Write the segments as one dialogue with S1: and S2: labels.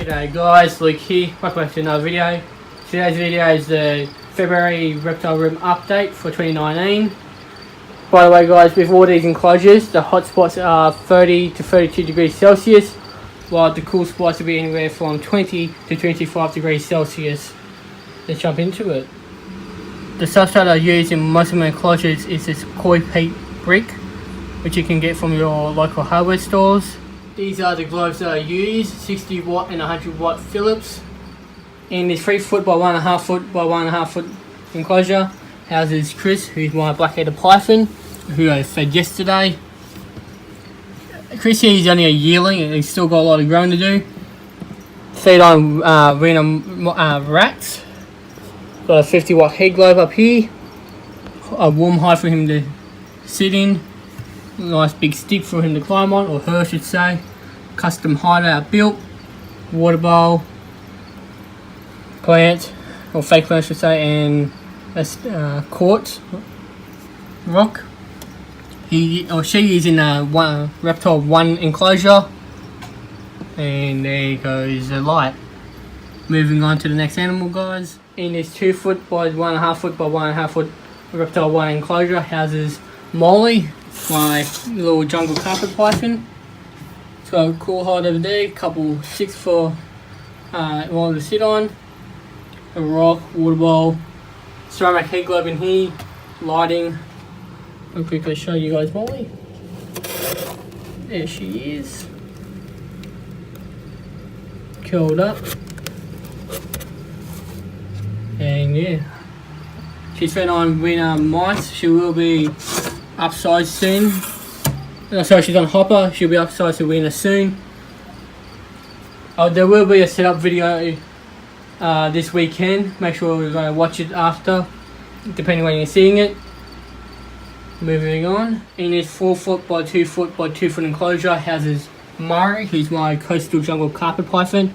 S1: G'day guys, Luke here, welcome back to another video. Today's video is the February reptile room update for 2019. By the way guys, with all these enclosures, the hot spots are 30 to 32 degrees Celsius, while the cool spots will be anywhere from 20 to 25 degrees Celsius. Let's jump into it. The substrate I use in most of my enclosures is this koi peat brick, which you can get from your local hardware stores. These are the gloves that I use, 60 watt and 100 watt Phillips. In this 3 foot by 1.5 foot by 1.5 foot enclosure houses Chris, who's my black-headed python, who I fed yesterday. Chris here is only a yearling and he's still got a lot of growing to do. Feed on random rats. Got a 50 watt head globe up here. A warm hide for him to sit in. Nice big stick for him to climb on, or her I should say. Custom hideout built. Water bowl. Plant, or fake plant I should say, and a quartz rock. He or she is in a reptile 1 enclosure. And there goes the light. Moving on to the next animal guys. In this 2 foot by 1.5 foot by 1.5 foot reptile 1 enclosure houses Molly, my little jungle carpet python. So a cool hide over there, couple sticks for one to sit on, a rock, water bowl, ceramic head globe in here, lighting. I'll quickly show you guys Molly. There she is, curled up, and yeah, she's fed on winter mice. She will be upsized soon. Sorry, she's on hopper. She'll be upsized to winter soon. There will be a setup video this weekend. Make sure you watch it after, depending when you're seeing it. Moving on. In this 4 foot by 2 foot by 2 foot enclosure houses Murray, who's my coastal jungle carpet python.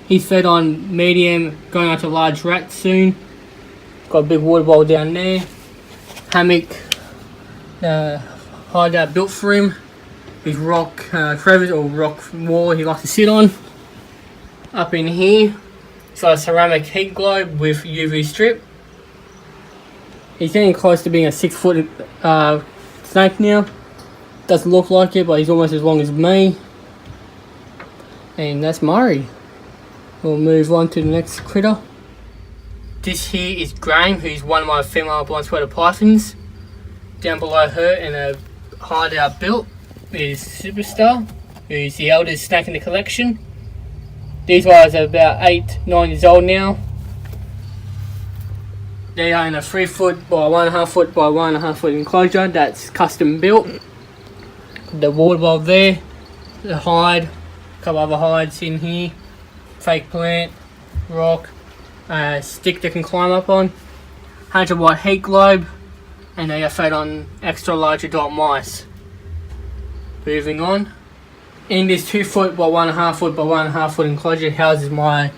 S1: He's fed on medium, going on to large rats soon. Got a big water bowl down there. Hammock. Hideout built for him. His rock crevice or rock wall he likes to sit on. Up in here, it's got a ceramic heat globe with UV strip. He's getting close to being a 6 foot snake now. Doesn't look like it, but he's almost as long as me. And that's Murray. We'll move on to the next critter. This here is Graham, who's one of my female blind-spotted pythons. Down below her in a hideout built is Superstar, who's the eldest snake in the collection. These guys are about 8-9 years old now. They are in a 3 foot by 1.5 foot by 1.5 foot enclosure that's custom built. The water bowl there, the hide, a couple other hides in here, fake plant, rock, stick they can climb up on, 100 watt heat globe, and they are fed on extra large adult mice. Moving on. In this 2 foot by 1.5 foot by 1.5 foot enclosure houses my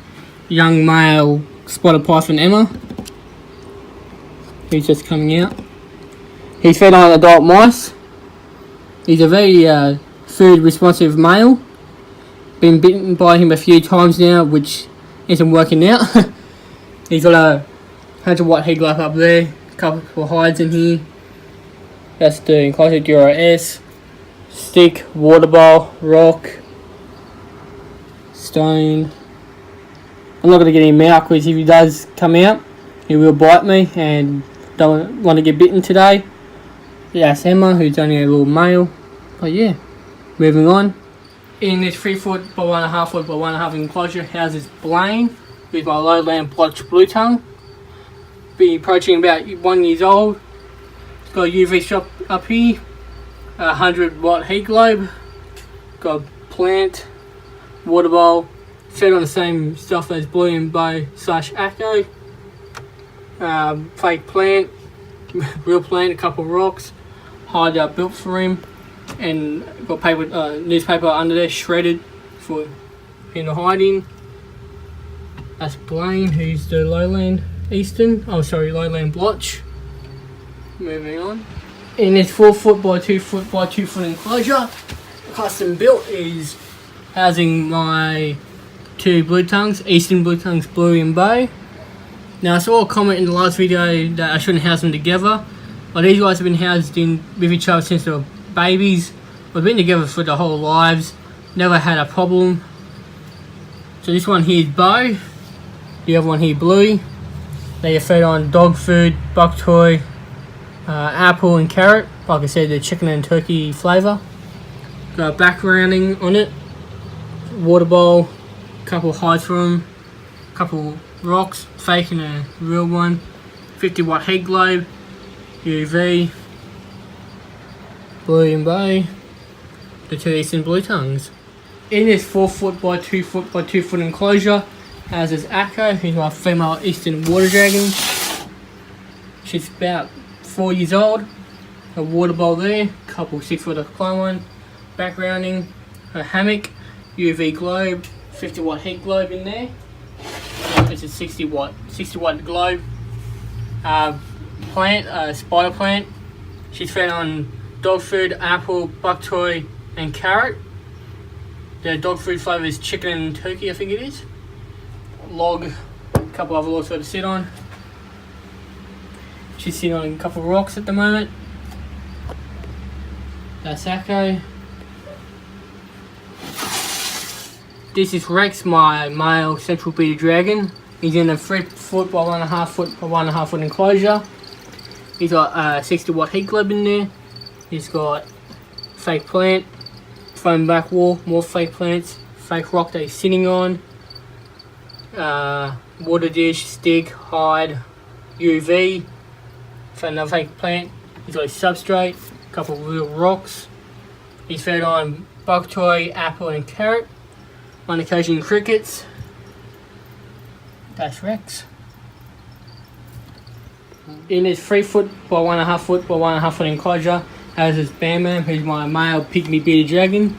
S1: young male spotted python Emma. He's just coming out. He's fed on adult mice. He's a very food responsive male. Been bitten by him a few times now, which isn't working out. He's got a 100 watt heat globe up there. Couple of hides in here. That's the enclosure Duro S. Stick, water bowl, rock, stone. I'm not going to get him out because if he does come out, he will bite me and don't want to get bitten today. Yeah, that's Emma, who's only a little male. But yeah, moving on. In this 3 foot by 1.5 foot by 1.5 enclosure houses Blaine, who's my lowland blotched blue tongue. Be approaching about 1 year old. It's got a UV strip up here, a 100 watt heat globe, got a plant, water bowl, fed on the same stuff as Blue and Bow / Acco. Fake plant, real plant, a couple of rocks, hideout built for him, and got paper, newspaper under there shredded for him to hide in. That's Blaine, who's the lowland lowland blotch. Moving on. In this 4 foot by 2 foot by 2 foot enclosure, custom built, is housing my two blue tongues, Eastern blue tongues, Bluey and Bay. Now I saw a comment in the last video that I shouldn't house them together. Well, these guys have been housed with each other since they were babies. We've been together for their whole lives, never had a problem. So this one here is Bo, the other one here Bluey. They are fed on dog food, buck toy, apple and carrot. Like I said, the chicken and turkey flavour. Got backgrounding on it, water bowl, couple hides for them, couple rocks, fake and a real one, 50-watt heat globe, UV, Bluey and Bay, the two Eastern blue tongues. In this 4 foot by 2 foot by 2 foot enclosure, as is Akko, who's my female Eastern water dragon. She's about 4 years old. A water bowl there, couple 6-foot climb one, backgrounding, her hammock, UV globe, 50-watt heat globe in there. It's a 60-watt globe. Plant, spider plant. She's fed on dog food, apple, buck toy, and carrot. The dog food flavour is chicken and turkey, I think it is. Log, a couple other logs for her to sit on. She's sitting on a couple of rocks at the moment. That's Akko. This is Rex, my male central bearded dragon. He's in a 3 foot by 1.5 foot by 1.5 foot enclosure. He's got a 60-watt heat globe in there. He's got fake plant, foam back wall, more fake plants, fake rock that he's sitting on, water dish, stick, hide, UV, another fake plant. He's got a substrate, a couple of real rocks. He's fed on buck toy, apple and carrot. On occasion crickets. That's Rex. In his 3 foot by 1.5 foot by 1.5 foot enclosure has his Bam Bam, who's my male pygmy bearded dragon.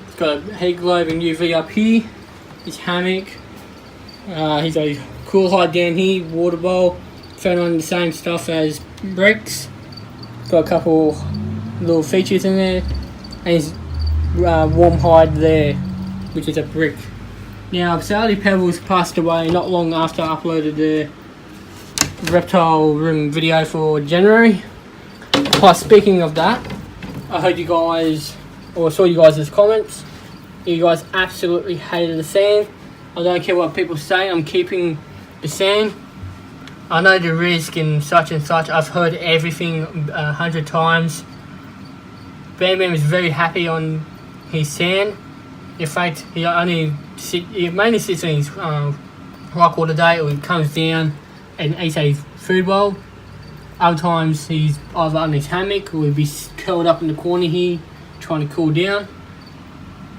S1: He's got a heat globe and UV up here. His hammock. He's got a cool hide down here, water bowl. Fed on the same stuff as Rex. Got a couple little features in there. And his warm hide there, which is a brick. Now, Sally Pebbles passed away not long after I uploaded the reptile room video for January. Plus, speaking of that, I heard you guys, or saw you guys' comments. You guys absolutely hated the sand. I don't care what people say, I'm keeping the sand. I know the risk and such. I've heard everything 100 times. Bam Bam is very happy on his sand. In fact, he mainly sits in his rock all day, or he comes down and eats a food bowl. Other times he's either on his hammock or he'll be curled up in the corner here trying to cool down.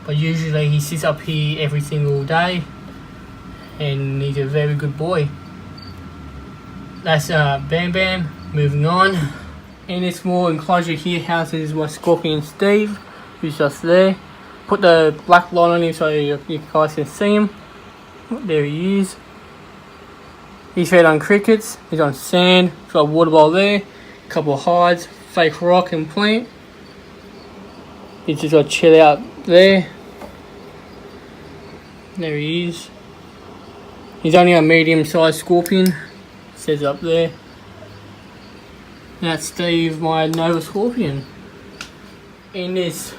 S1: But usually he sits up here every single day and he's a very good boy. That's Bam Bam. Moving on. In this small enclosure here houses my scorpion Steve, who's just there. Put the black light on him so you guys can see him. There he is. He's fed on crickets, he's on sand, he's got a water bowl there, a couple of hides, fake rock and plant. He's just got to chill out there. There he is. He's only a medium-sized scorpion, says up there. That's Steve, my Nova Scorpion. In this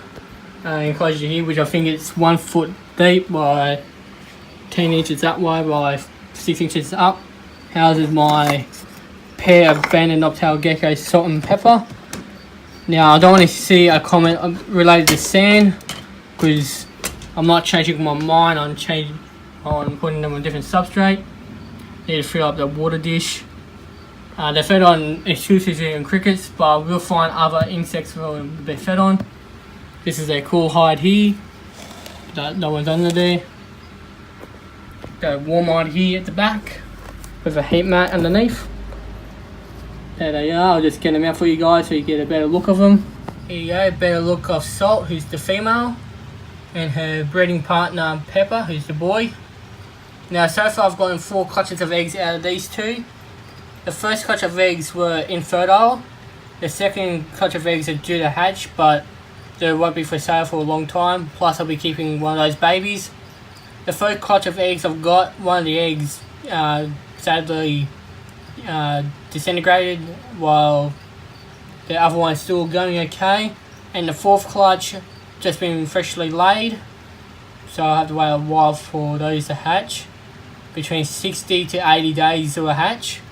S1: enclosure here, which I think it's 1 foot deep by 10 inches that way by 6 inches up, houses my pair of banded knobtail geckos, Salt and Pepper. Now I don't want to see a comment related to sand, because I'm not changing my mind on putting them on a different substrate. Need to fill up the water dish. They're fed on exclusively on crickets, but we'll find other insects they'll be fed on. This is a cool hide here. No one's under there. Got a warm hide here at the back with a heat mat underneath. There they are. I'll just get them out for you guys so you get a better look of them. Here you go, better look of Salt, who's the female, and her breeding partner Pepper, who's the boy. Now so far I've gotten 4 clutches of eggs out of these two. The first clutch of eggs were infertile. The second clutch of eggs are due to hatch, but they won't be for sale for a long time. Plus I'll be keeping one of those babies. the first clutch of eggs I've got, one of the eggs sadly disintegrated while the other one's still going okay, and the fourth clutch just been freshly laid, so I'll have to wait a while for those to hatch, between 60 to 80 days to a hatch,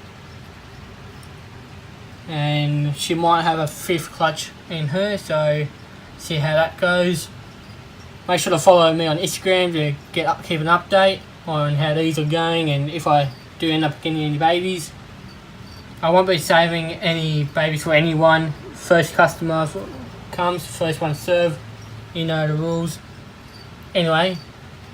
S1: and she might have a fifth clutch in her, so see how that goes. Make sure to follow me on Instagram to keep an update on how these are going, and if I do end up getting any babies. I won't be saving any babies for anyone. First customer comes, first one served. You know the rules. Anyway,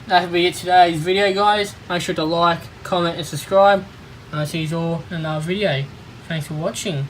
S1: that'll be it today's video, guys. Make sure to like, comment and subscribe. And I'll see you all in another video. Thanks for watching.